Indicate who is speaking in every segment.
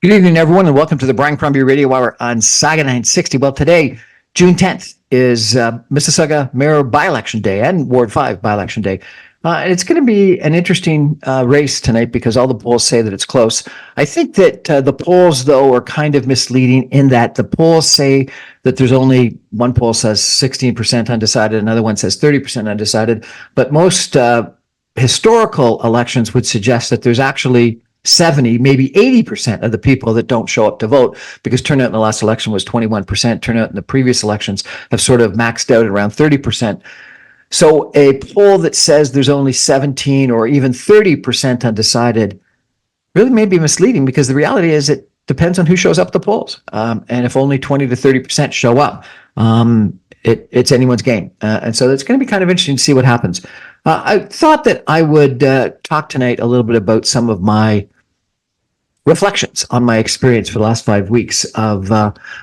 Speaker 1: Good evening, everyone, and welcome to the Brian Crombie Radio Hour on Saga 960. Well, today, June 10th, is Mississauga Mayor by-election day and Ward 5 by-election day. And it's going to be an interesting race tonight because all the polls say that it's close. I think that the polls, though, are kind of misleading in that the polls say that there's only one poll says 16% undecided, another one says 30% undecided. But most historical elections would suggest that there's actually 70, maybe 80% of the people that don't show up to vote, because turnout in the last election was 21%. Turnout in the previous elections have sort of maxed out at around 30%. So a poll that says there's only 17 or even 30% undecided really may be misleading, because the reality is it depends on who shows up at the polls. And if only 20 to 30% show up, it's anyone's game. And so it's going to be kind of interesting to see what happens. I thought that I would talk tonight a little bit about some of my reflections on my experience for the last 5 weeks of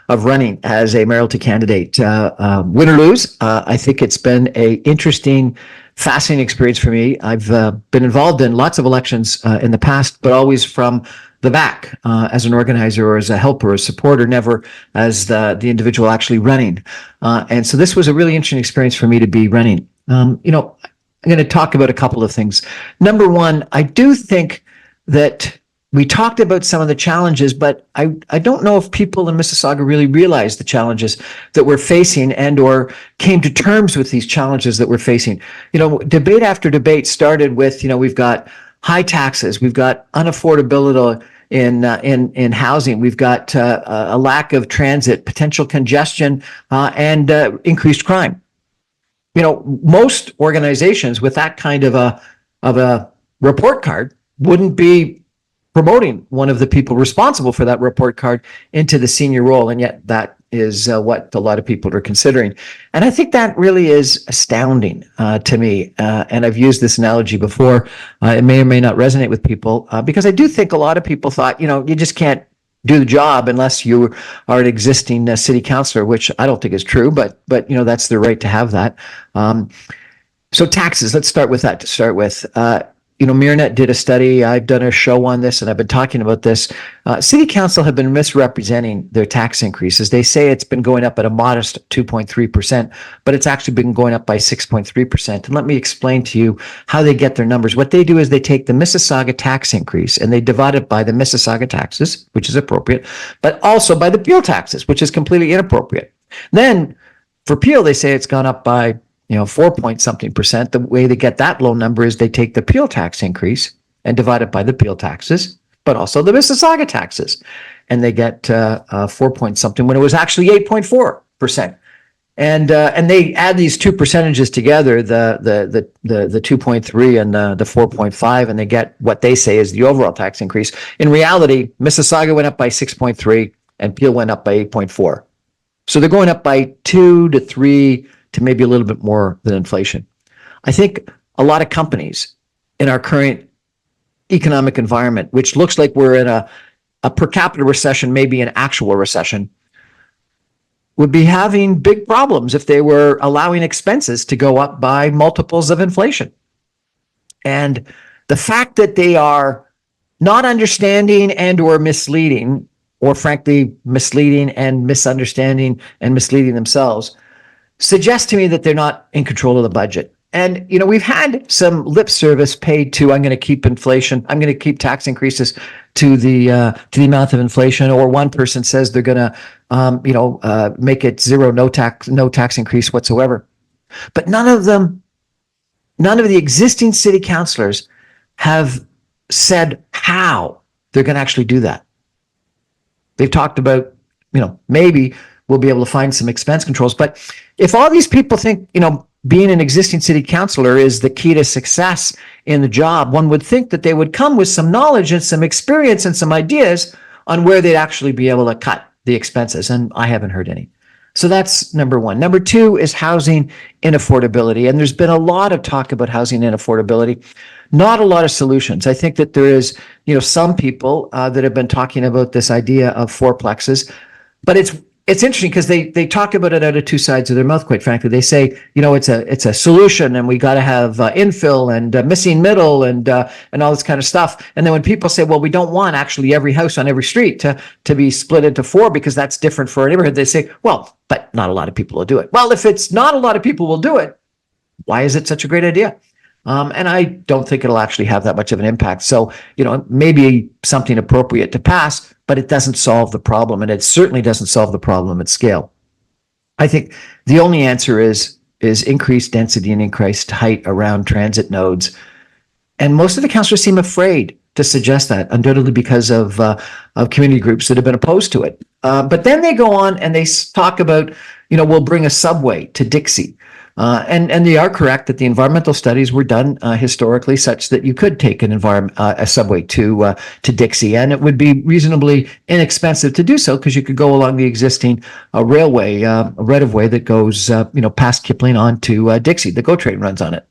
Speaker 1: running as a mayoralty candidate. Win or lose, I think it's been a interesting, fascinating experience for me. I've been involved in lots of elections in the past, but always from the back as an organizer or as a helper or a supporter, never as the individual actually running. And so this was a really interesting experience for me to be running. I'm going to talk about a couple of things. Number one, I do think that we talked about some of the challenges, but I don't know if people in Mississauga really realize the challenges that we're facing and or came to terms with these challenges that we're facing. Debate after debate started with, we've got high taxes, we've got unaffordability in housing, we've got a lack of transit, potential congestion, and increased crime. Most organizations with that kind of a report card wouldn't be promoting one of the people responsible for that report card into the senior role, and yet that is what a lot of people are considering. And I think that really is astounding to me. And I've used this analogy before. It may or may not resonate with people because I do think a lot of people thought, you just can't do the job unless you are an existing city councillor, which I don't think is true, but that's their right to have that. So taxes, let's start with that to start with. Mirnet did a study. I've done a show on this, and I've been talking about this. City Council have been misrepresenting their tax increases. They say it's been going up at a modest 2.3%, but it's actually been going up by 6.3%. And let me explain to you how they get their numbers. What they do is they take the Mississauga tax increase and they divide it by the Mississauga taxes, which is appropriate, but also by the Peel taxes, which is completely inappropriate. Then for Peel, they say it's gone up by 4 point something percent. The way they get that low number is they take the Peel tax increase and divide it by the Peel taxes, but also the Mississauga taxes. And they get 4 point something when it was actually 8.4%. And they add these two percentages together, the 2.3 and the 4.5, and they get what they say is the overall tax increase. In reality, Mississauga went up by 6.3 and Peel went up by 8.4. So they're going up by 2 to 3 to maybe a little bit more than inflation. I think a lot of companies in our current economic environment, which looks like we're in a per capita recession, maybe an actual recession, would be having big problems if they were allowing expenses to go up by multiples of inflation. And the fact that they are not understanding and or misleading, or frankly, misleading and misunderstanding and misleading themselves, suggests to me that they're not in control of the budget. And, we've had some lip service paid to, I'm going to keep inflation, I'm going to keep tax increases to the amount of inflation, or one person says they're going to, make it zero, no tax increase whatsoever. But none of the existing city councillors have said how they're going to actually do that. They've talked about, maybe we'll be able to find some expense controls. But if all these people think, being an existing city councillor is the key to success in the job, one would think that they would come with some knowledge and some experience and some ideas on where they'd actually be able to cut the expenses. And I haven't heard any. So that's number one. Number two is housing inaffordability. And there's been a lot of talk about housing inaffordability, not a lot of solutions. I think that there is, some people that have been talking about this idea of fourplexes, but it's it's interesting because they talk about it out of two sides of their mouth, quite frankly. They say, it's a solution, and we got to have infill and missing middle and all this kind of stuff. And then when people say, well, we don't want actually every house on every street to be split into four because that's different for a neighborhood, they say, well, but not a lot of people will do it. Well, if it's not a lot of people will do it, why is it such a great idea? And I don't think it'll actually have that much of an impact. So, maybe something appropriate to pass, but it doesn't solve the problem. And it certainly doesn't solve the problem at scale. I think the only answer is increased density and increased height around transit nodes. And most of the councillors seem afraid to suggest that, undoubtedly because of community groups that have been opposed to it. But then they go on and they talk about, we'll bring a subway to Dixie. And they are correct that the environmental studies were done historically such that you could take a subway to Dixie, and it would be reasonably inexpensive to do so because you could go along the existing railway, right of way that goes past Kipling on to Dixie. The GO train runs on it.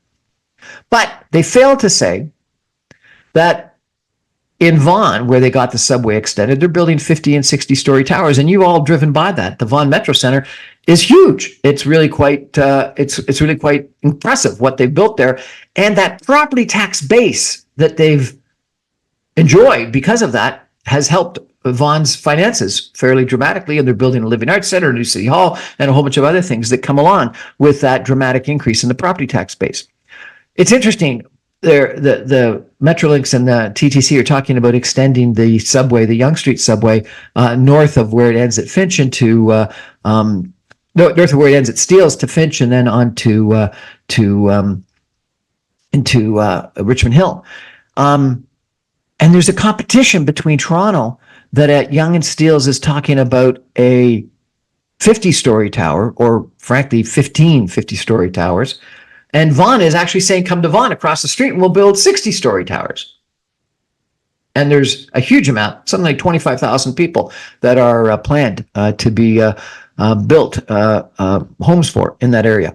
Speaker 1: But they fail to say that in Vaughan, where they got the subway extended, they're building 50 and 60-story towers, and you've all driven by that. The Vaughan Metro Center is huge. It's really quite it's really quite impressive what they've built there, and that property tax base that they've enjoyed because of that has helped Vaughan's finances fairly dramatically, and they're building a living arts center, a new city hall, and a whole bunch of other things that come along with that dramatic increase in the property tax base. It's interesting. The Metrolinx and the TTC are talking about extending the subway, the Yonge Street subway, north of where it ends at Finch into north of where it ends at Steeles to Finch, and then on into Richmond Hill. And there's a competition between Toronto that at Yonge and Steeles is talking about a 50-story tower, or frankly, 15 50-story towers. And Vaughan is actually saying, come to Vaughan across the street and we'll build 60-story towers. And there's a huge amount, something like 25,000 people that are planned to be built homes for in that area.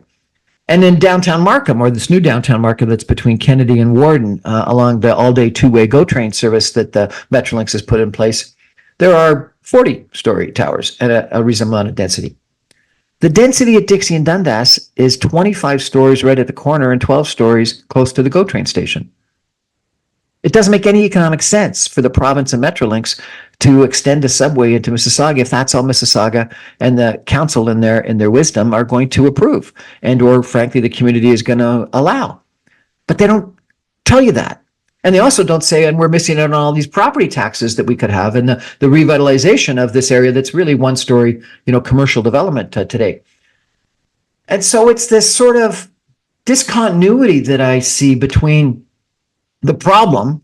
Speaker 1: And in downtown Markham, or this new downtown Markham that's between Kennedy and Warden, along the all-day two-way GO train service that the Metrolinx has put in place, there are 40-story towers at a reasonable amount of density. The density at Dixie and Dundas is 25 stories right at the corner and 12 stories close to the GO train station. It doesn't make any economic sense for the province and Metrolinx to extend a subway into Mississauga if that's all Mississauga and the council in their wisdom are going to approve, and or frankly the community is going to allow. But they don't tell you that. And they also don't say, and we're missing out on all these property taxes that we could have, and the revitalization of this area that's really one-story, commercial development today. And so it's this sort of discontinuity that I see between the problem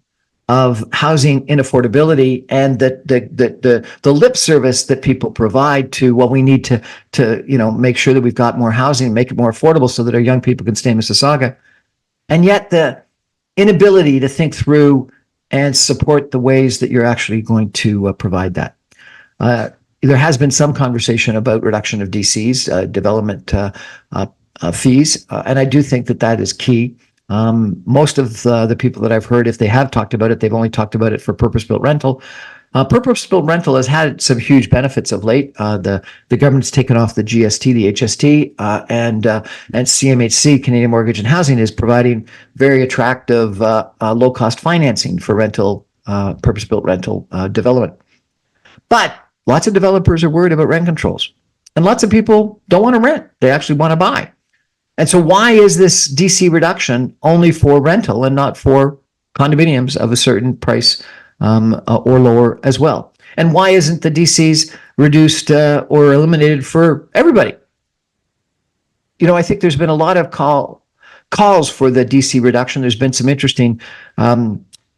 Speaker 1: of housing inaffordability and the lip service that people provide to, well, we need to make sure that we've got more housing, make it more affordable so that our young people can stay in Mississauga. And yet the inability to think through and support the ways that you're actually going to provide that. There has been some conversation about reduction of DCs, development fees, and I do think that is key. Most of the people that I've heard, if they have talked about it, they've only talked about it for purpose-built rental. Purpose-built rental has had some huge benefits of late. The government's taken off the GST, the HST, and CMHC, Canadian Mortgage and Housing, is providing very attractive low-cost financing for rental, purpose-built rental development. But lots of developers are worried about rent controls, and lots of people don't want to rent; they actually want to buy. And so, why is this DC reduction only for rental and not for condominiums of a certain price? Or lower as well? And why isn't the DCs reduced or eliminated for everybody? I think there's been a lot of calls for the DC reduction. There's been some interesting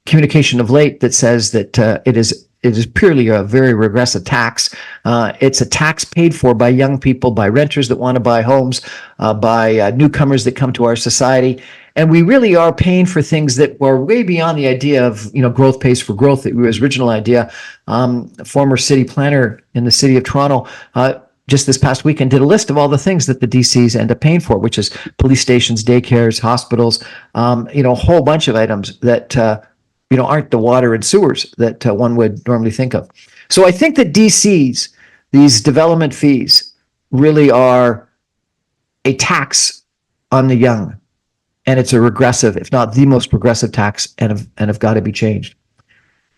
Speaker 1: communication of late that says that it is purely a very regressive tax. It's a tax paid for by young people, by renters that want to buy homes, by newcomers that come to our society. And we really are paying for things that were way beyond the idea of, growth pays for growth, that was original idea. Former city planner in the city of Toronto, just this past weekend, did a list of all the things that the DCs end up paying for, which is police stations, daycares, hospitals, a whole bunch of items that, aren't the water and sewers that one would normally think of. So I think that DCs these development fees really are a tax on the young. And it's a regressive, if not the most progressive tax, and have got to be changed.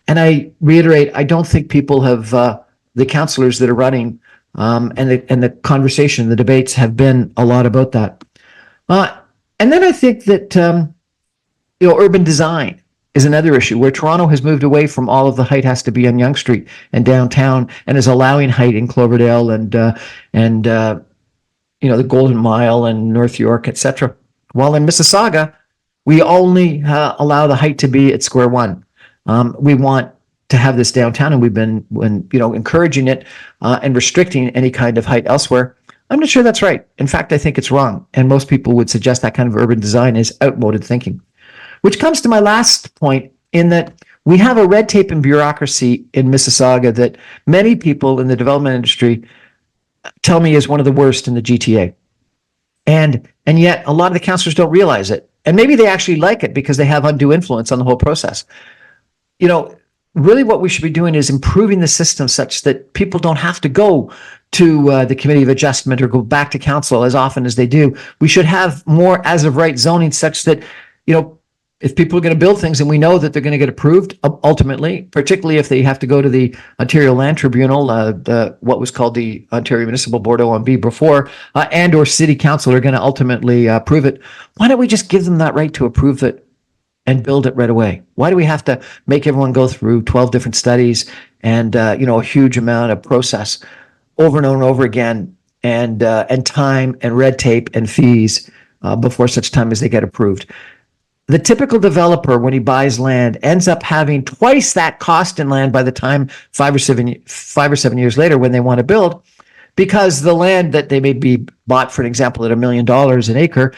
Speaker 1: And I reiterate, I don't think people have, the councillors that are running, and the conversation, the debates have been a lot about that. And then I think that, urban design is another issue where Toronto has moved away from all of the height has to be on Yonge Street and downtown, and is allowing height in Cloverdale and the Golden Mile and North York, etc. While in Mississauga, we only allow the height to be at square one. We want to have this downtown, and we've been encouraging it and restricting any kind of height elsewhere. I'm not sure that's right. In fact, I think it's wrong, and most people would suggest that kind of urban design is outmoded thinking. Which comes to my last point, in that we have a red tape and bureaucracy in Mississauga that many people in the development industry tell me is one of the worst in the GTA. And yet a lot of the councillors don't realize it. And maybe they actually like it because they have undue influence on the whole process. Really what we should be doing is improving the system such that people don't have to go to the Committee of Adjustment or go back to council as often as they do. We should have more as of right zoning such that, if people are going to build things and we know that they're going to get approved ultimately, particularly if they have to go to the Ontario Land Tribunal, what was called the Ontario Municipal Board OMB before, and or City Council are going to ultimately approve it. Why don't we just give them that right to approve it and build it right away? Why do we have to make everyone go through 12 different studies and a huge amount of process over and over and over again, and time and red tape and fees before such time as they get approved? The typical developer, when he buys land, ends up having twice that cost in land by the time 5 or 7 years later when they want to build, because the land that they may be bought, for an example, at $1 million an acre,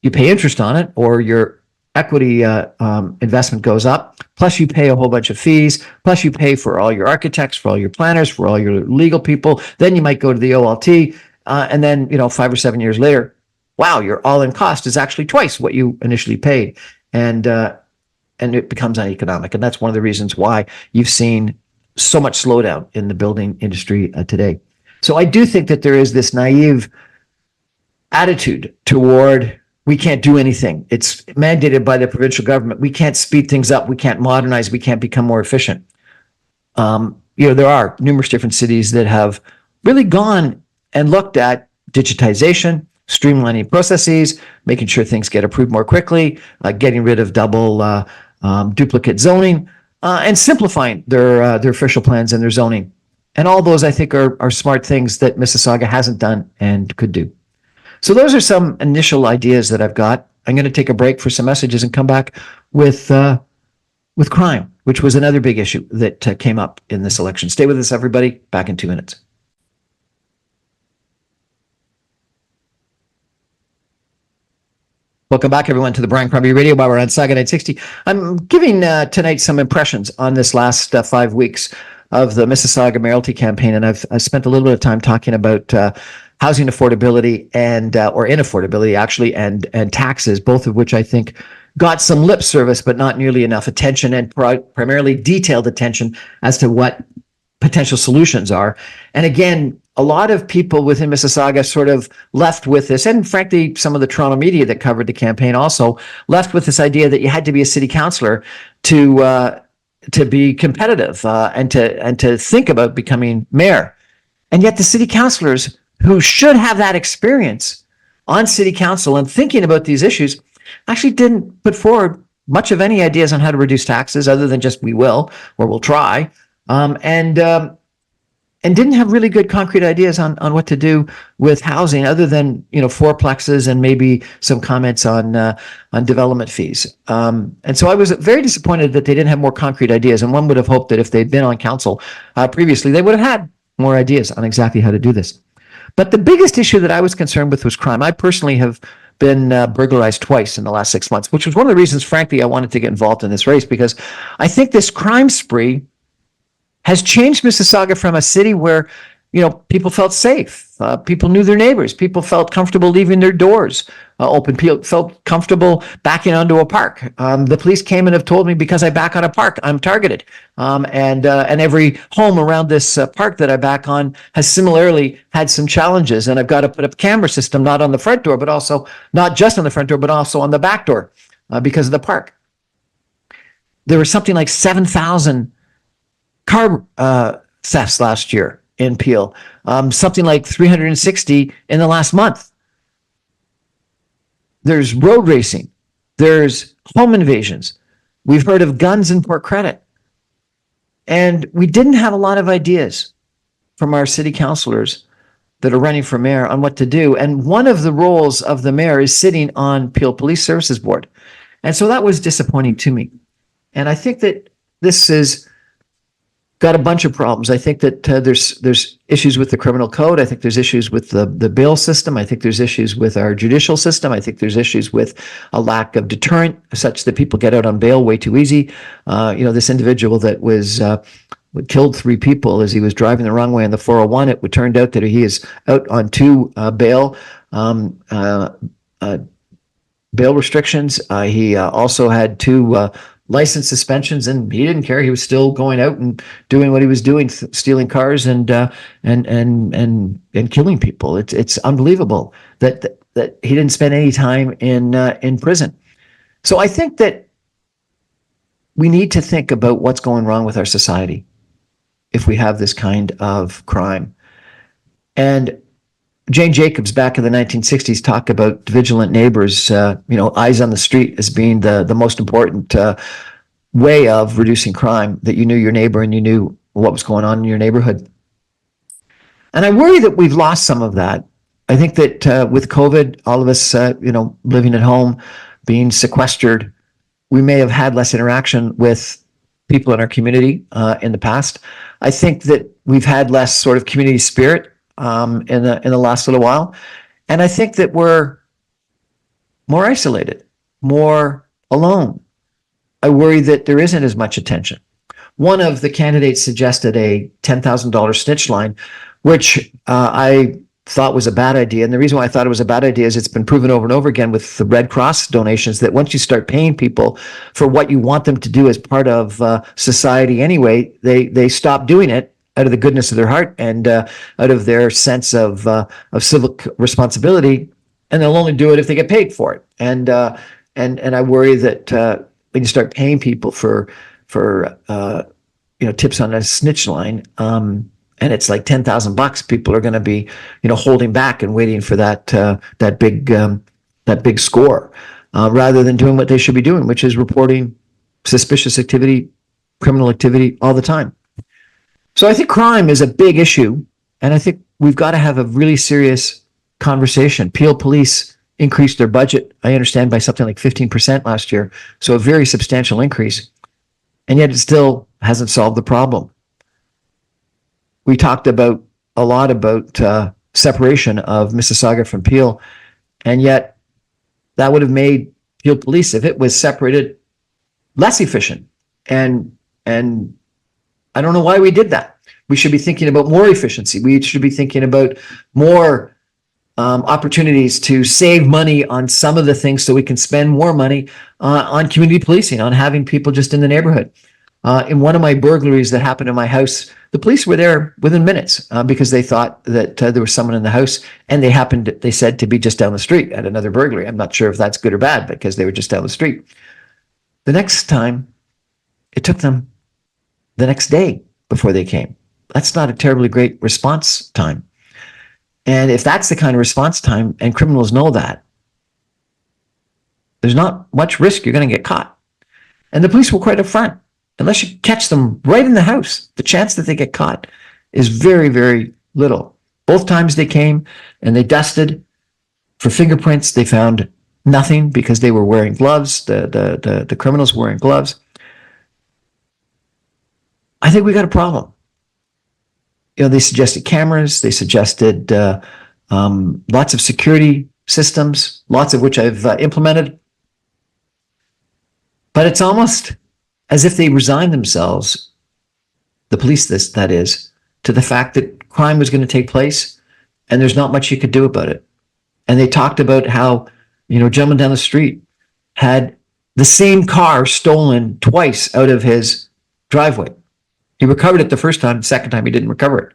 Speaker 1: you pay interest on it, or your equity investment goes up, plus you pay a whole bunch of fees, plus you pay for all your architects, for all your planners, for all your legal people. Then you might go to the OLT, and then 5 or 7 years later, wow, your all-in cost is actually twice what you initially paid, and it becomes uneconomic. And that's one of the reasons why you've seen so much slowdown in the building industry today. So I do think that there is this naive attitude toward, we can't do anything. It's mandated by the provincial government. We can't speed things up. We can't modernize. We can't become more efficient. There are numerous different cities that have really gone and looked at digitization, streamlining processes, making sure things get approved more quickly, getting rid of double duplicate zoning, and simplifying their official plans and their zoning. And all those, I think, are smart things that Mississauga hasn't done and could do. So those are some initial ideas that I've got. I'm going to take a break for some messages and come back with crime, which was another big issue that came up in this election. Stay with us, everybody. Back in 2 minutes. Welcome back, everyone, to the Brian Crombie Radio Hour on Saga 960. I'm giving tonight some impressions on this last 5 weeks of the Mississauga Mayoralty campaign, and I've spent a little bit of time talking about housing affordability and or inaffordability, actually, and taxes, both of which I think got some lip service, but not nearly enough attention, and primarily detailed attention as to what potential solutions are. And again, a lot of people within Mississauga sort of left with this, and frankly, some of the Toronto media that covered the campaign also left with this idea that you had to be a city councillor to be competitive and to think about becoming mayor. And yet the city councillors who should have that experience on city council and thinking about these issues actually didn't put forward much of any ideas on how to reduce taxes other than just we will, or we'll try. And didn't have really good concrete ideas on what to do with housing other than, fourplexes and maybe some comments on development fees. And so I was very disappointed that they didn't have more concrete ideas. And one would have hoped that if they'd been on council previously, they would have had more ideas on exactly how to do this. But the biggest issue that I was concerned with was crime. I personally have been burglarized twice in the last 6 months, which was one of the reasons, frankly, I wanted to get involved in this race, because I think this crime spree has changed Mississauga from a city where people felt safe. People knew their neighbors. People felt comfortable leaving their doors open. People felt comfortable backing onto a park. The police came and have told me because I back on a park, I'm targeted. And every home around this park that I back on has similarly had some challenges. And I've got to put up a camera system, not on the front door, but also not just on the front door, but also on the back door because of the park. There were something like 7,000 car thefts last year in Peel, something like 360 in the last month. There's road racing. There's home invasions. We've heard of guns in Port Credit. And we didn't have a lot of ideas from our city councillors that are running for mayor on what to do. And one of the roles of the mayor is sitting on Peel Police Services Board. And so that was disappointing to me. And I think that this has got a bunch of problems. I think that there's issues with the criminal code. I think there's issues with the bail system. I think there's issues with our judicial system. I think there's issues with a lack of deterrent such that people get out on bail way too easy. This individual that was killed 3 people as he was driving the wrong way on the 401. It turned out that he is out on 2 bail restrictions. He also had 2 license suspensions, and he didn't care. He was still going out and doing what he was doing, stealing cars and killing people. It's unbelievable that he didn't spend any time in prison. So I think that we need to think about what's going wrong with our society if we have this kind of crime. And Jane Jacobs back in the 1960s talked about vigilant neighbors, eyes on the street as being the most important way of reducing crime, that you knew your neighbor and you knew what was going on in your neighborhood. And I worry that we've lost some of that. I think that with COVID, all of us, living at home, being sequestered, we may have had less interaction with people in our community in the past. I think that we've had less sort of community spirit in the last little while. And I think that we're more isolated, more alone. I worry that there isn't as much attention. One of the candidates suggested a $10,000 snitch line, which I thought was a bad idea. And the reason why I thought it was a bad idea is it's been proven over and over again with the Red Cross donations that once you start paying people for what you want them to do as part of society anyway, they stop doing it out of the goodness of their heart and out of their sense of civic responsibility, and they'll only do it if they get paid for it. And I worry that when you start paying people for tips on a snitch line, and it's like $10,000, people are going to be holding back and waiting for that big score, rather than doing what they should be doing, which is reporting suspicious activity, criminal activity all the time. So I think crime is a big issue, and I think we've got to have a really serious conversation. Peel Police increased their budget, I understand, by something like 15% last year, so a very substantial increase, and yet it still hasn't solved the problem. We talked a lot about separation of Mississauga from Peel, and yet that would have made Peel Police, if it was separated, less efficient. And I don't know why we did that. We should be thinking about more efficiency. We should be thinking about more opportunities to save money on some of the things so we can spend more money on community policing, on having people just in the neighborhood. In one of my burglaries that happened in my house, the police were there within minutes because they thought that there was someone in the house, and they said to be just down the street at another burglary. I'm not sure if that's good or bad because they were just down the street. The next time, it took them the next day before they came. That's not a terribly great response time. And if that's the kind of response time, and criminals know that, there's not much risk you're going to get caught. And the police were quite upfront. Unless you catch them right in the house, the chance that they get caught is very, very little. Both times they came and they dusted for fingerprints. They found nothing because they were wearing gloves. The criminals were wearing gloves. I think we got a problem. They suggested cameras. They suggested lots of security systems, lots of which I've implemented. But it's almost as if they resigned themselves, the police, that is, to the fact that crime was going to take place, and there's not much you could do about it. And they talked about how, a gentleman down the street had the same car stolen twice out of his driveway. He recovered it the first time. The second time, he didn't recover it.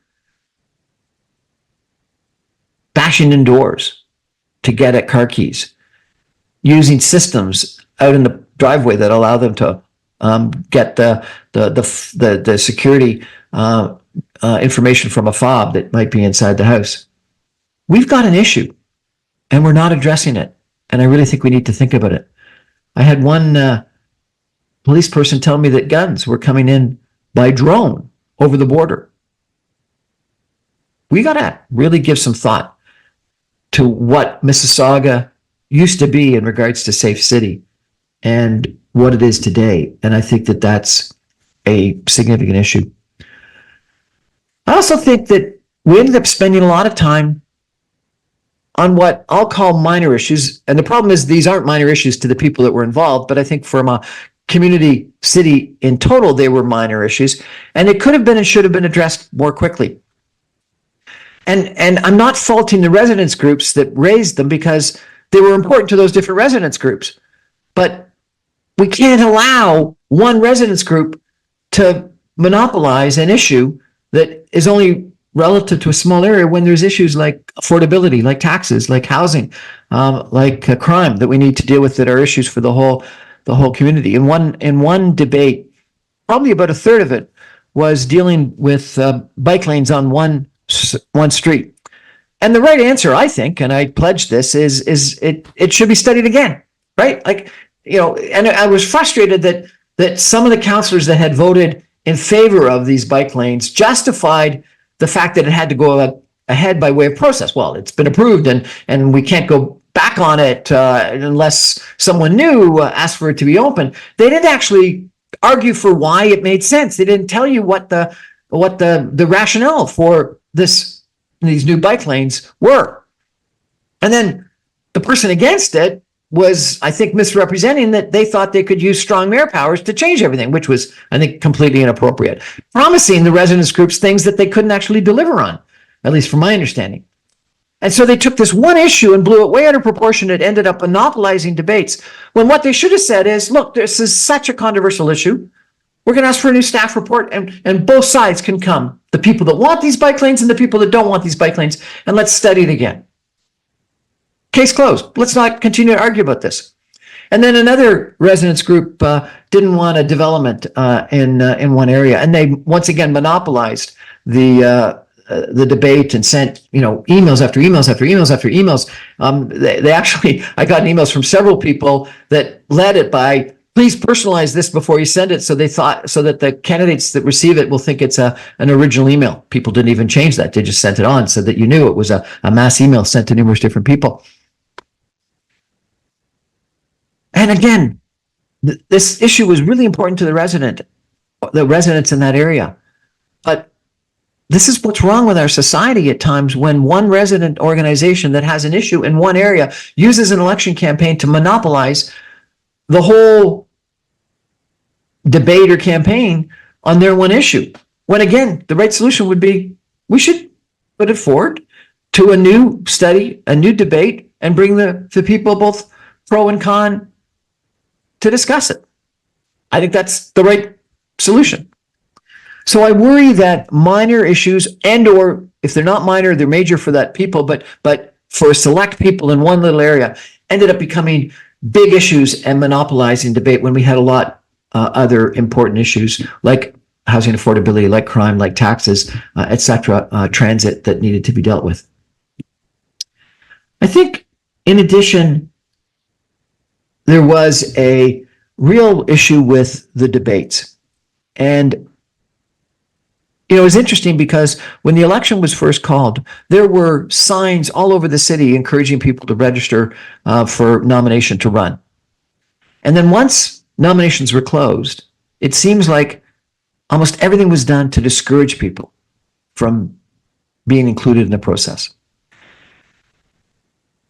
Speaker 1: Bashing in doors to get at car keys, using systems out in the driveway that allow them to get the security information from a fob that might be inside the house. We've got an issue, and we're not addressing it. And I really think we need to think about it. I had one police person tell me that guns were coming in by drone over the border. We got to really give some thought to what Mississauga used to be in regards to safe city and what it is today. And I think that that's a significant issue. I also think that we ended up spending a lot of time on what I'll call minor issues. And the problem is these aren't minor issues to the people that were involved, but I think from a community, city in total, they were minor issues. And it could have been and should have been addressed more quickly. And I'm not faulting the residents groups that raised them because they were important to those different residents groups. But we can't allow one residents group to monopolize an issue that is only relative to a small area when there's issues like affordability, like taxes, like housing, like crime that we need to deal with that are issues for the whole community. In one debate, probably about a third of it was dealing with bike lanes on one street. And the right answer, I think, and I pledge this, is it should be studied again, right? Like, and I was frustrated that some of the councillors that had voted in favor of these bike lanes justified the fact that it had to go ahead by way of process. Well, it's been approved and we can't go back on it unless someone new asked for it to be open. They didn't actually argue for why it made sense. They didn't tell you what the rationale for these new bike lanes were. And then the person against it was, I think, misrepresenting that they thought they could use strong mayor powers to change everything, which was, I think, completely inappropriate. Promising the residents groups things that they couldn't actually deliver on, at least from my understanding. And so they took this one issue and blew it way out of proportion. It ended up monopolizing debates, when what they should have said is, look, this is such a controversial issue. We're going to ask for a new staff report, and both sides can come. The people that want these bike lanes and the people that don't want these bike lanes, and let's study it again. Case closed. Let's not continue to argue about this. And then another residents group didn't want a development in one area, and they once again monopolized the debate and sent emails after emails after emails after emails. They actually, I got emails from several people that led it by, please personalize this before you send it, so that the candidates that receive it will think it's an original email. People didn't even change that. They just sent it on so that you knew it was a mass email sent to numerous different people. And again, this issue was really important to the residents in that area. But this is what's wrong with our society at times, when one resident organization that has an issue in one area uses an election campaign to monopolize the whole debate or campaign on their one issue. When again, the right solution would be, we should put it forward to a new study, a new debate, and bring the people, both pro and con, to discuss it. I think that's the right solution. So I worry that minor issues, or if they're not minor, they're major for that people, but for select people in one little area, ended up becoming big issues and monopolizing debate when we had a lot other important issues like housing affordability, like crime, like taxes, etc., transit that needed to be dealt with. I think, in addition, there was a real issue with the debates. And it was interesting because when the election was first called, there were signs all over the city encouraging people to register for nomination to run. And then once nominations were closed, it seems like almost everything was done to discourage people from being included in the process.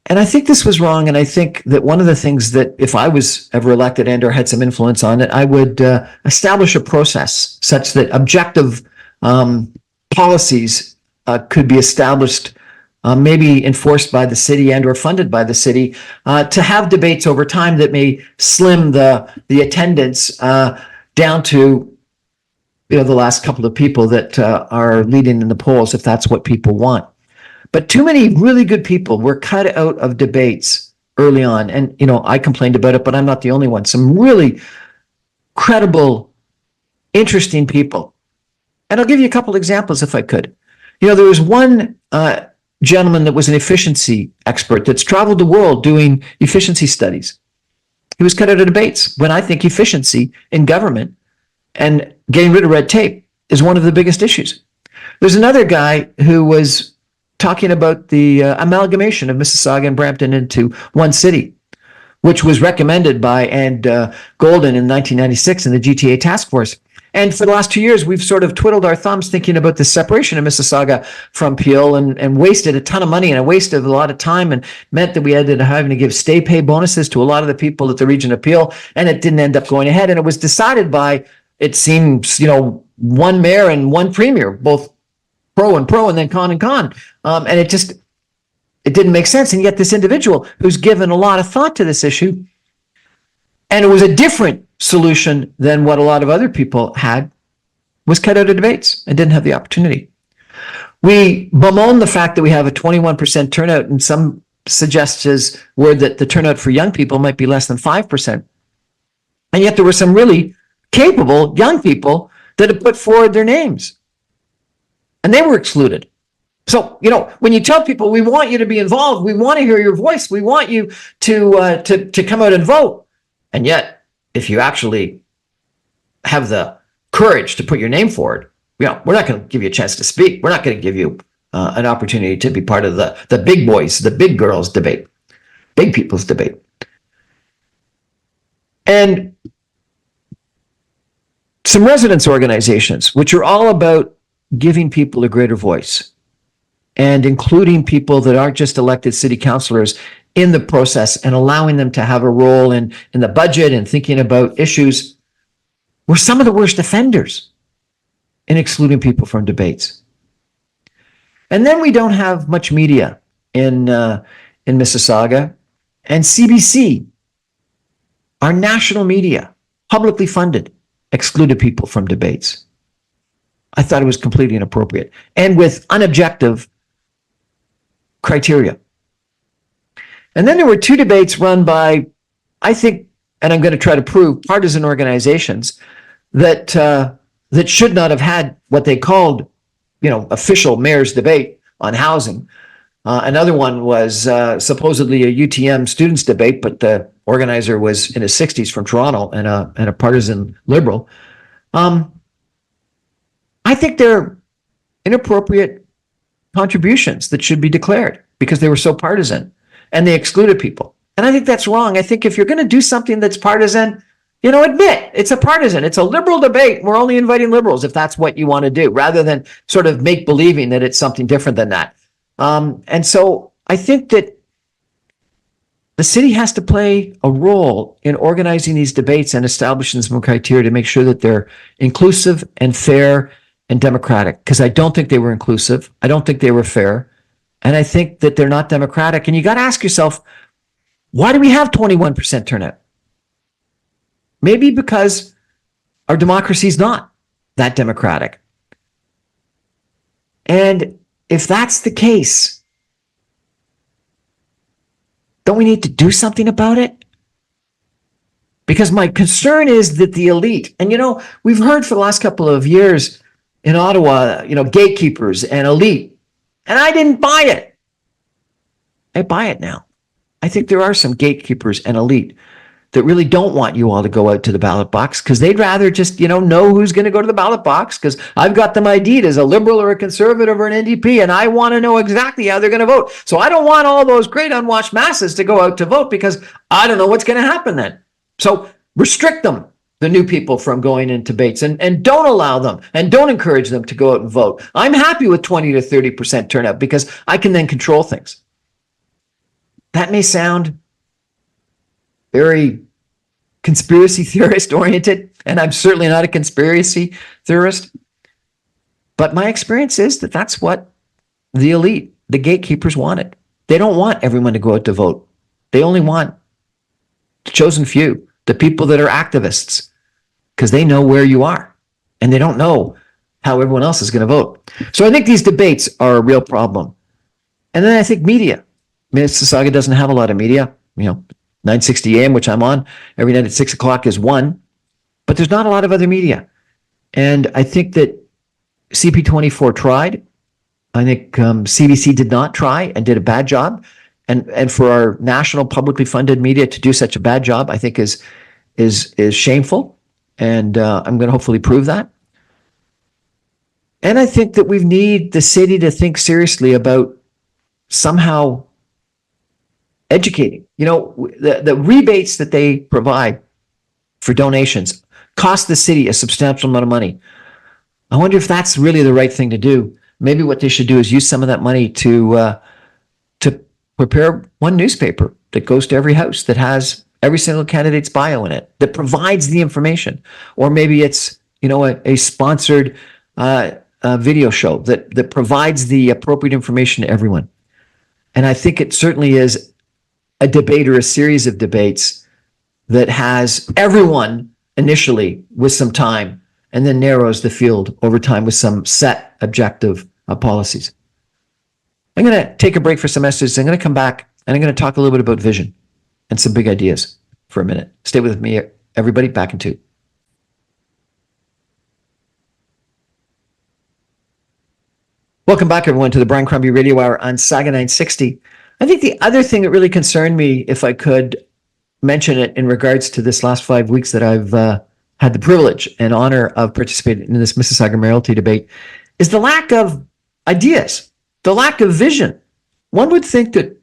Speaker 1: And I think this was wrong. And I think that one of the things that, if I was ever elected and or had some influence on it, I would establish a process such that objective policies could be established, maybe enforced by the city and or funded by the city, to have debates over time that may slim the attendance down to the last couple of people that are leading in the polls, if that's what people want. But too many really good people were cut out of debates early on. And, I complained about it, but I'm not the only one. Some really credible, interesting people. And I'll give you a couple examples if I could. There was one gentleman that was an efficiency expert that's traveled the world doing efficiency studies. He was cut out of debates when I think efficiency in government and getting rid of red tape is one of the biggest issues. There's another guy who was talking about the amalgamation of Mississauga and Brampton into one city, which was recommended by Ann Golden in 1996 in the GTA task force. And for the last 2 years, we've sort of twiddled our thumbs thinking about the separation of Mississauga from Peel and wasted a ton of money and wasted a lot of time and meant that we ended up having to give stay pay bonuses to a lot of the people at the region of Peel, and it didn't end up going ahead. And it was decided by, it seems, one mayor and one premier, both pro, and then con and con. And it didn't make sense. And yet this individual who's given a lot of thought to this issue, and it was a different solution than what a lot of other people had, was cut out of debates and didn't have the opportunity. We bemoan the fact that we have a 21% turnout, and some suggestions were that the turnout for young people might be less than 5%. And yet there were some really capable young people that had put forward their names, and they were excluded. So, when you tell people, we want you to be involved, we want to hear your voice, we want you to come out and vote, and yet if you actually have the courage to put your name forward, we're not going to give you a chance to speak. We're not going to give you an opportunity to be part of the big boys, the big girls debate, big people's debate. And some residents organizations, which are all about giving people a greater voice and including people that aren't just elected city councilors in the process and allowing them to have a role in the budget and thinking about issues, were some of the worst offenders in excluding people from debates. And then we don't have much media in Mississauga, and CBC, our national media, publicly funded, excluded people from debates. I thought it was completely inappropriate and with unobjective criteria. And then there were two debates run by, I think, and I'm going to try to prove, partisan organizations that should not have had what they called, official mayor's debate on housing. Another one was supposedly a UTM students debate, but the organizer was in his 60s from Toronto and a partisan liberal. I think they're inappropriate contributions that should be declared because they were so partisan and they excluded people. And I think that's wrong. I think if you're going to do something that's partisan, admit it's a partisan, it's a liberal debate. We're only inviting liberals if that's what you want to do, rather than sort of make believing that it's something different than that. And so I think that the city has to play a role in organizing these debates and establishing some criteria to make sure that they're inclusive and fair and democratic, because I don't think they were inclusive. I don't think they were fair. And I think that they're not democratic. And you got to ask yourself, why do we have 21% turnout? Maybe because our democracy is not that democratic. And if that's the case, don't we need to do something about it? Because my concern is that the elite, and we've heard for the last couple of years in Ottawa, gatekeepers and elite, and I didn't buy it. I buy it now. I think there are some gatekeepers and elite that really don't want you all to go out to the ballot box because they'd rather just, know who's going to go to the ballot box because I've got them ID'd as a liberal or a conservative or an NDP, and I want to know exactly how they're going to vote. So I don't want all those great unwashed masses to go out to vote because I don't know what's going to happen then. So restrict them, the new people, from going into debates and don't allow them and don't encourage them to go out and vote. I'm happy with 20 to 30% turnout because I can then control things. That may sound very conspiracy theorist oriented, and I'm certainly not a conspiracy theorist, but my experience is that that's what the elite, the gatekeepers want it. They don't want everyone to go out to vote. They only want the chosen few, the people that are activists, because they know where you are and they don't know how everyone else is going to vote. So I think these debates are a real problem. And then I think media. Mississauga doesn't have a lot of media. 960 AM, which I'm on every night at 6 o'clock, is one, but there's not a lot of other media. And I think that CP24 tried. I think CBC did not try and did a bad job. And for our national publicly funded media to do such a bad job, I think is shameful. And I'm going to hopefully prove that. And I think that we need the city to think seriously about somehow educating. The rebates that they provide for donations cost the city a substantial amount of money. I wonder if that's really the right thing to do. Maybe what they should do is use some of that money to prepare one newspaper that goes to every house, that has every single candidate's bio in it, that provides the information. Or maybe it's a sponsored video show that provides the appropriate information to everyone. And I think it certainly is a debate or a series of debates that has everyone initially with some time and then narrows the field over time with some set objective policies. I'm going to take a break for some messages. I'm going to come back and I'm going to talk a little bit about vision and some big ideas for a minute. Stay with me, everybody. Back in 2. Welcome back, everyone, to the Brian Crombie Radio Hour on Saga 960. I think the other thing that really concerned me, if I could mention it in regards to this last 5 weeks that I've had the privilege and honor of participating in this Mississauga mayoralty debate, is the lack of ideas, the lack of vision. One would think that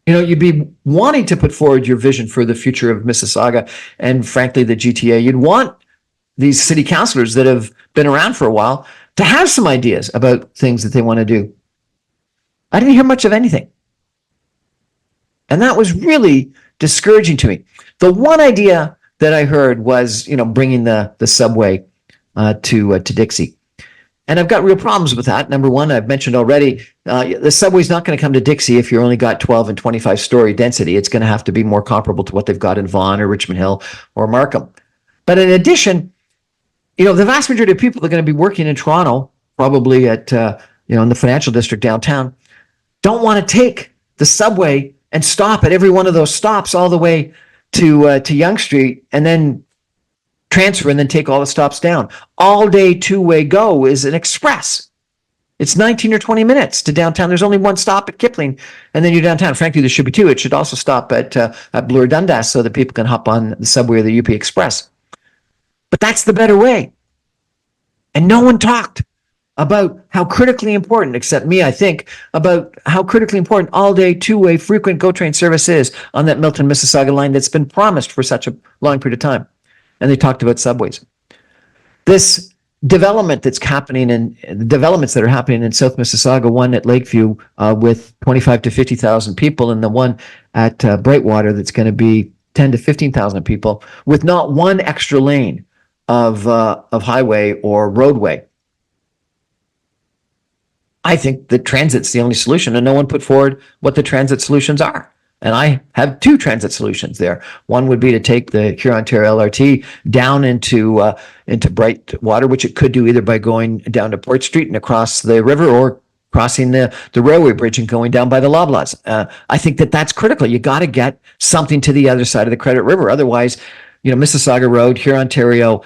Speaker 1: you'd be wanting to put forward your vision for the future of Mississauga and, frankly, the GTA. You'd want these city councillors that have been around for a while to have some ideas about things that they want to do. I didn't hear much of anything. And that was really discouraging to me. The one idea that I heard was, bringing the subway to Dixie. And I've got real problems with that. Number one, I've mentioned already, the subway's not going to come to Dixie if you're only got 12 and 25 story density. It's going to have to be more comparable to what they've got in Vaughan or Richmond Hill or Markham. But in addition, the vast majority of people that are going to be working in Toronto, probably at, in the financial district downtown, don't want to take the subway and stop at every one of those stops all the way to Yonge Street and then transfer and then take all the stops down. All day two-way go is an express. It's 19 or 20 minutes to downtown. There's only one stop at Kipling and then you're downtown. Frankly, there should be two. It should also stop at Bloor Dundas so that people can hop on the subway or the UP Express. But that's the better way. And no one talked about how critically important, except me, I think, about how critically important all-day, two-way, frequent GO train service is on that Milton-Mississauga line that's been promised for such a long period of time. And they talked about subways. This development that's happening and the developments that are happening in South Mississauga, one at Lakeview with 25 to 50,000 people, and the one at Brightwater that's going to be 10 to 15,000 people with not one extra lane of highway or roadway. I think that transit's the only solution, and no one put forward what the transit solutions are. And I have two transit solutions there. One would be to take the Huron-Ontario LRT down into Brightwater, which it could do either by going down to Port Street and across the river, or crossing the railway bridge and going down by the Loblaws. I think that that's critical. You got to get something to the other side of the Credit River. Otherwise, Mississauga Road, Huron-Ontario,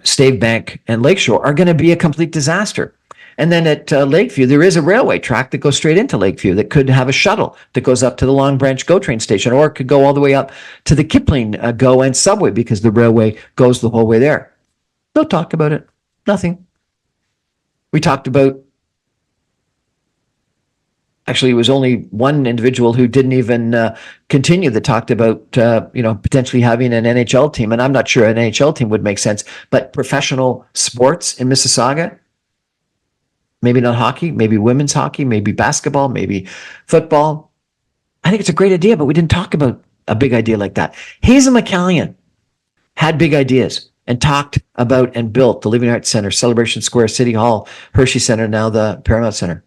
Speaker 1: Stave Bank, and Lakeshore are going to be a complete disaster. And then at Lakeview, there is a railway track that goes straight into Lakeview that could have a shuttle that goes up to the Long Branch GO train station, or it could go all the way up to the Kipling GO and subway because the railway goes the whole way there. No talk about it. Nothing. We talked about, actually, it was only one individual who didn't even continue that talked about, potentially having an NHL team. And I'm not sure an NHL team would make sense, but professional sports in Mississauga, maybe not hockey, maybe women's hockey, maybe basketball, maybe football. I think it's a great idea, but we didn't talk about a big idea like that. Hazel McCallion had big ideas and talked about and built the Living Arts Center, Celebration Square, City Hall, Hershey Center, now the Paramount Center.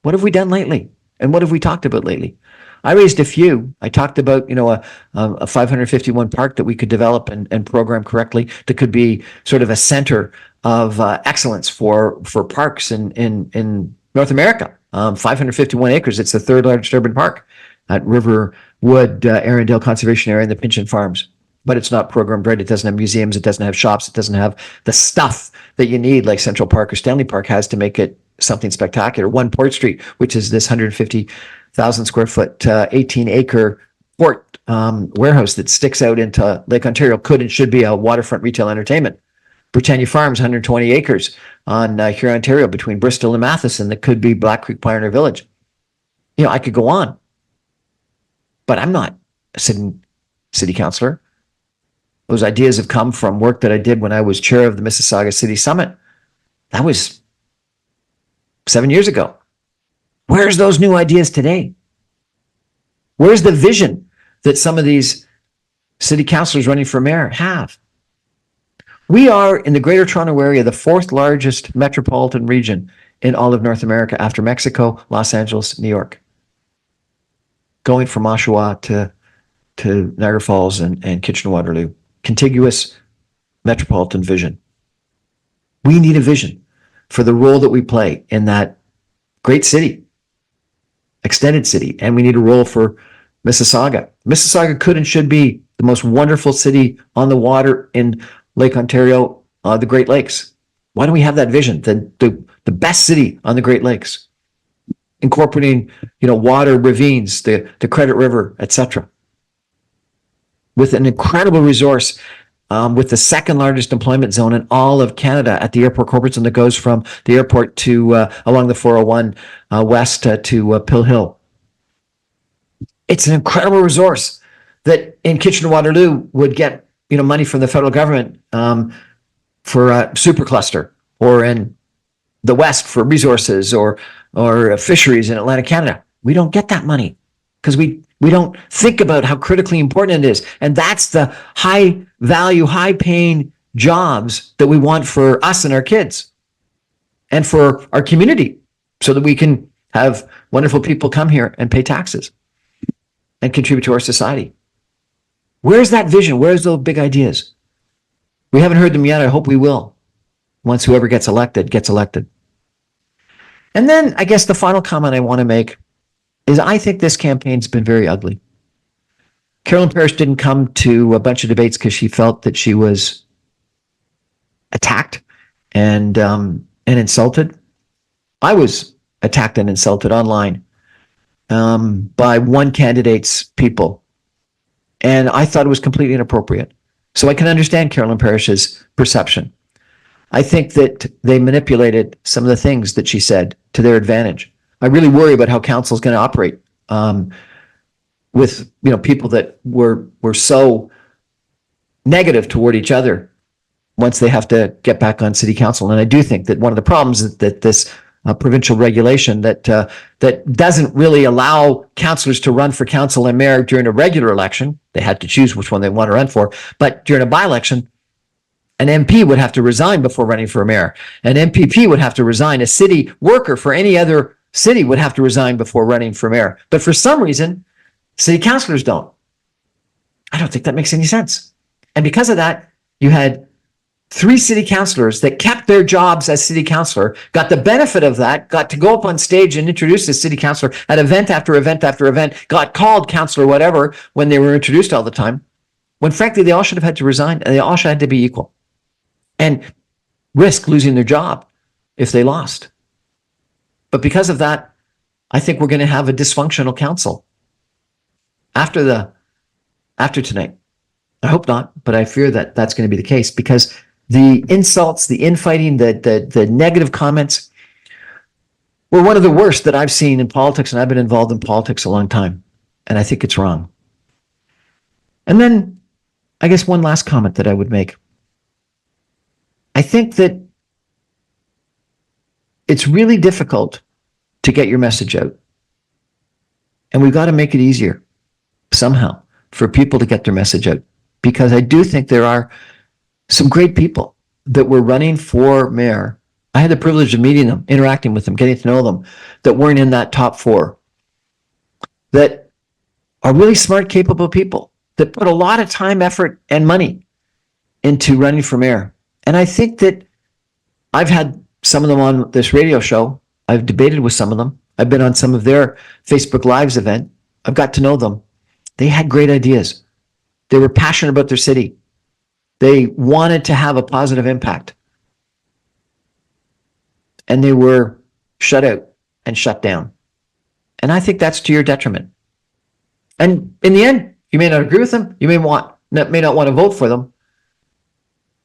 Speaker 1: What have we done lately? And what have we talked about lately? I raised a few. I talked about, a 551 park that we could develop and program correctly that could be sort of a center of excellence for parks in North America. 551 acres. It's the third largest urban park at Riverwood, Arundel Conservation Area and the Pinchin Farms. But it's not programmed right. It doesn't have museums. It doesn't have shops. It doesn't have the stuff that you need like Central Park or Stanley Park has to make it something spectacular. One Port Street, which is this 150,000 square foot, 18-acre port warehouse that sticks out into Lake Ontario, could and should be a waterfront retail entertainment. Britannia Farms, 120 acres on Huron, Ontario, between Bristol and Matheson, that could be Black Creek Pioneer Village. I could go on, but I'm not a city councillor. Those ideas have come from work that I did when I was chair of the Mississauga City Summit. That was 7 years ago. Where's those new ideas today? Where's the vision that some of these city councillors running for mayor have? We are, in the Greater Toronto Area, the fourth largest metropolitan region in all of North America after Mexico, Los Angeles, New York. Going from Oshawa to Niagara Falls and Kitchener-Waterloo. Contiguous metropolitan vision. We need a vision for the role that we play in that great city, extended city, and we need a role for Mississauga. Mississauga could and should be the most wonderful city on the water in Lake Ontario, the Great Lakes. Why don't we have that vision? The best city on the Great Lakes, incorporating water, ravines, the Credit River, etc. With an incredible resource, with the second largest employment zone in all of Canada at the airport corporate zone that goes from the airport to along the 401 west to Pill Hill. It's an incredible resource that in Kitchener-Waterloo would get money from the federal government for a supercluster, or in the west for resources or fisheries in Atlantic Canada. We don't get that money because we don't think about how critically important it is. And that's the high value, high paying jobs that we want for us and our kids and for our community, so that we can have wonderful people come here and pay taxes and contribute to our society. Where's that vision? Where's those big ideas? We haven't heard them yet. I hope we will once whoever gets elected gets elected. And then I guess the final comment I want to make is I think this campaign's been very ugly. Carolyn Parrish didn't come to a bunch of debates because she felt that she was attacked and insulted. I was attacked and insulted online by one candidate's people, and I thought it was completely inappropriate. So I can understand Carolyn Parrish's perception. I think that they manipulated some of the things that she said to their advantage. I really worry about how council is going to operate with people that were so negative toward each other once they have to get back on city council. And I do think that one of the problems is that this provincial regulation that doesn't really allow councillors to run for council and mayor during a regular election. They had to choose which one they want to run for, but during a by-election, an MP would have to resign before running for a mayor. An MPP would have to resign. A city worker for any other city would have to resign before running for mayor. But for some reason, city councillors don't. I don't think that makes any sense. And because of that, you had 3 city councillors that kept their jobs as city councillor, got the benefit of that, got to go up on stage and introduce the city councillor at event after event after event, got called councillor whatever when they were introduced all the time, when frankly they all should have had to resign and they all should have had to be equal and risk losing their job if they lost. But because of that, I think we're going to have a dysfunctional council after tonight. I hope not, but I fear that that's going to be the case because the insults, the infighting, the negative comments were one of the worst that I've seen in politics, and I've been involved in politics a long time, and I think it's wrong. And then I guess one last comment that I would make. I think that it's really difficult to get your message out. And we've got to make it easier somehow for people to get their message out. Because I do think there are some great people that were running for mayor I had the privilege of meeting them, interacting with them, getting to know them, that weren't in that top four, that are really smart, capable people, that put a lot of time, effort, and money into running for mayor. And I think that I've had some of them on this radio show. I've debated with some of them. I've been on some of their Facebook Lives event. I've got to know them. They had great ideas. They were passionate about their city. They wanted to have a positive impact. And they were shut out and shut down. And I think that's to your detriment. And in the end, you may not agree with them. You may not want to vote for them.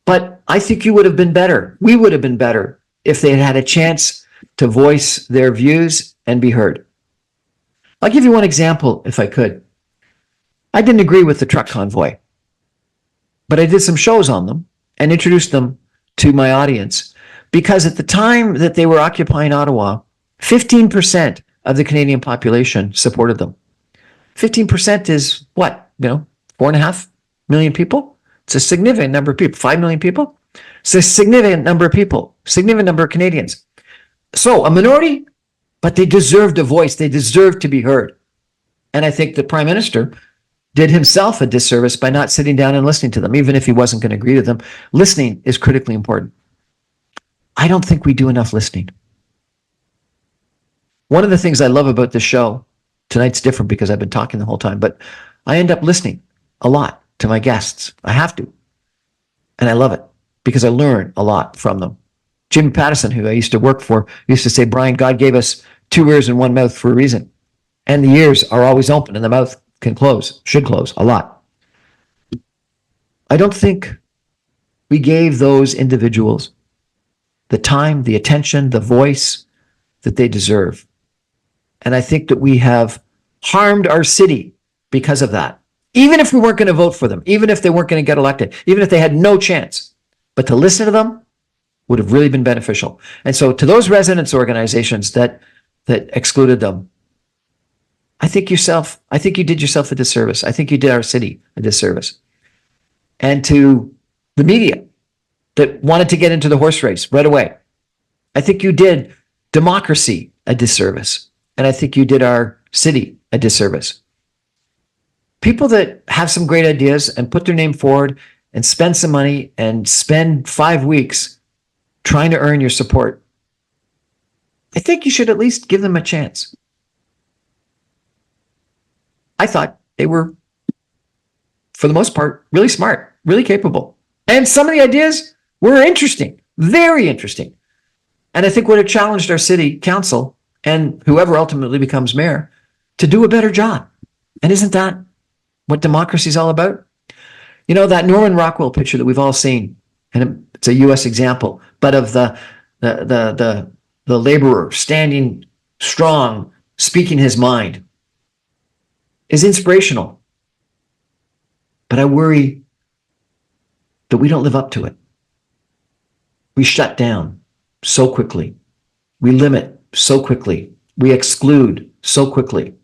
Speaker 1: But I think you would have been better. We would have been better if they had had a chance to voice their views and be heard. I'll give you one example, if I could. I didn't agree with the truck convoy, but I did some shows on them and introduced them to my audience, because at the time that they were occupying Ottawa, 15% of the Canadian population supported them. 15% is what, 4.5 million people? It's a significant number of people. 5 million people? It's a significant number of people, significant number of Canadians. So a minority, but they deserved a voice. They deserved to be heard. And I think the Prime Minister did himself a disservice by not sitting down and listening to them, even if he wasn't going to agree with them. Listening is critically important. I don't think we do enough listening. One of the things I love about this show, tonight's different because I've been talking the whole time, but I end up listening a lot to my guests. I have to. And I love it because I learn a lot from them. Jimmy Pattison, who I used to work for, used to say, Brian, God gave us 2 ears and 1 mouth for a reason. And the ears are always open and the mouth can close, should close a lot. I don't think we gave those individuals the time, the attention, the voice that they deserve. And I think that we have harmed our city because of that. Even if we weren't going to vote for them, even if they weren't going to get elected, even if they had no chance, but to listen to them would have really been beneficial. And so to those residents' organizations that excluded them, I think you did yourself a disservice. I think you did our city a disservice. And to the media that wanted to get into the horse race right away, I think you did democracy a disservice. And I think you did our city a disservice. People that have some great ideas and put their name forward and spend some money and spend 5 weeks trying to earn your support, I think you should at least give them a chance. I thought they were, for the most part, really smart, really capable. And some of the ideas were interesting, very interesting. And I think would have challenged our city council and whoever ultimately becomes mayor to do a better job. And isn't that what democracy is all about? That Norman Rockwell picture that we've all seen, and it's a US example, but of the laborer standing strong, speaking his mind, is inspirational. But I worry that we don't live up to it. We shut down so quickly. We limit so quickly. We exclude so quickly.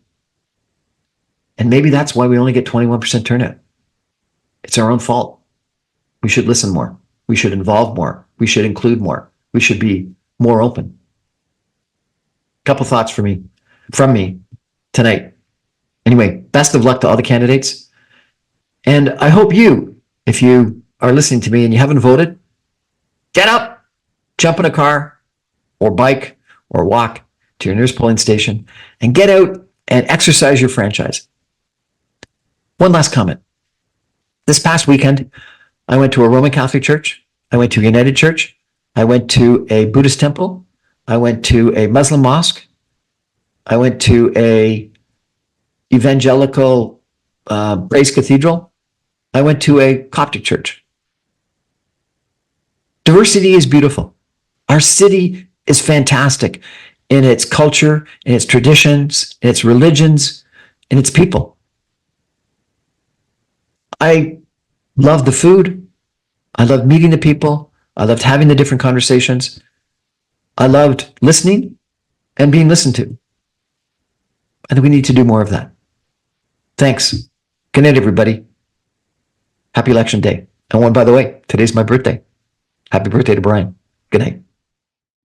Speaker 1: And maybe that's why we only get 21% turnout. It's our own fault. We should listen more. We should involve more. We should include more. We should be more open. Couple thoughts from me tonight. Anyway, best of luck to all the candidates. And I hope you, if you are listening to me and you haven't voted, get up, jump in a car or bike or walk to your nearest polling station and get out and exercise your franchise. One last comment. This past weekend, I went to a Roman Catholic church. I went to a United Church. I went to a Buddhist temple. I went to a Muslim mosque. I went to a evangelical Praise Cathedral. I went to a Coptic church. Diversity is beautiful. Our city is fantastic in its culture, in its traditions, in its religions, in its people. I loved the food. I loved meeting the people. I loved having the different conversations. I loved listening and being listened to. I think we need to do more of that. Thanks. Good night, everybody. Happy Election Day. And by the way, today's my birthday. Happy birthday to Brian. Good night.